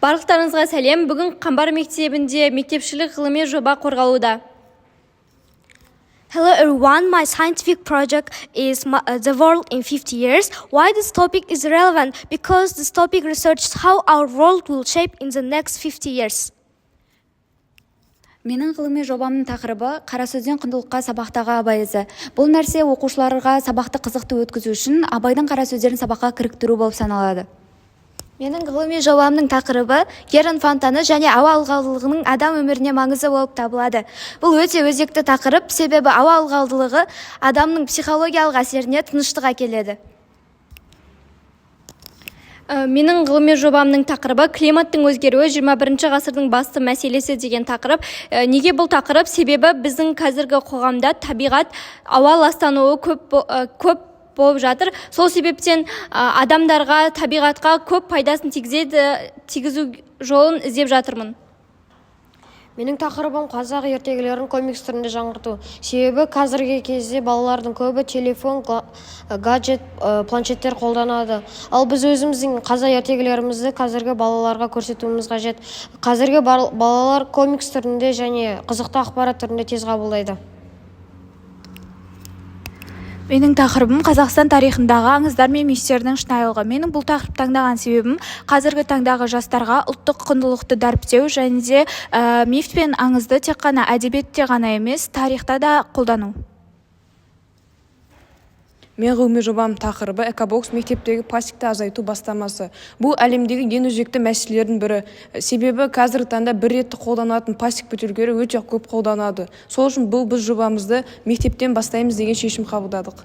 Барлықтарыңызға сәлем. Бүгін Қамбар мектебінде мектепшілік ғылыми жоба қорғалуда. Hello everyone, my scientific project is the world in 50 years. Why this topic is relevant? Because this topic researches how our world will shape in the next 50 years. Менің ғылыми жобамның тақырыбы қара сөзден құндылыққа сабақтағы абай ізі. Бұл нәрсе оқушыларға сабақты қызықты өткізу үшін абайдың қара сөздерін сабаққа кіріктіру болып саналады. Менің ғылыми жобамның тақырыбы Герон фонтаны және ауа ылғалдылығының адам өміріне маңызы болып табылады. Бұл өте өзекті тақырып, себебі ауа ылғалдылығы адамның психологиялық әсеріне тыныштық әкеледі. Менің ғылыми жобамның тақырыбы климаттың өзгеруі 21 ғасырдың басты мәселесі деген тақырып. Неге бұл тақырып? Себебі біздің қазіргі қоғамда табиғат ауа ластануы көп болып жатыр. Сол себептен адамдарға, табиғатқа көп пайдасын тигізу жолын іздеп жатырмын. Менің тақырыбым қазақ ертегілерін комикс түрінде жаңғырту. Себебі қазіргі кезде балалардың көбі телефон, гаджет, планшеттер қолданады. Ал біз өзіміздің қазақ ертегілерімізді қазіргі балаларға көрсетуіміз қажет. Қазіргі балалар комикс түрінде және қызықты ақпарат түрінде тез қабылдайды. Менің тақырыбым Қазақстан тарихындағы аңыздар мен мифтердің шынайылығы. Менің бұл тақырып таңдаған себебім қазіргі таңдағы жастарға ұлттық құндылықты дәріптеу және де миф пен аңызды тек қана әдебиетте ғана емес, тарихта да қолдану. Мен ғылыми жобам тақырыбы экобокс мектептегі пластикті азайту бастамасы. Бұл әлемдегі ең өзекті мәселелердің бірі. Себебі қазіргі таңда бір ретті қолданатын пластик бөтелкелері өте көп қолданады. Сол үшін біз жобамызды мектептен бастаймыз деген шешім қабылдадық.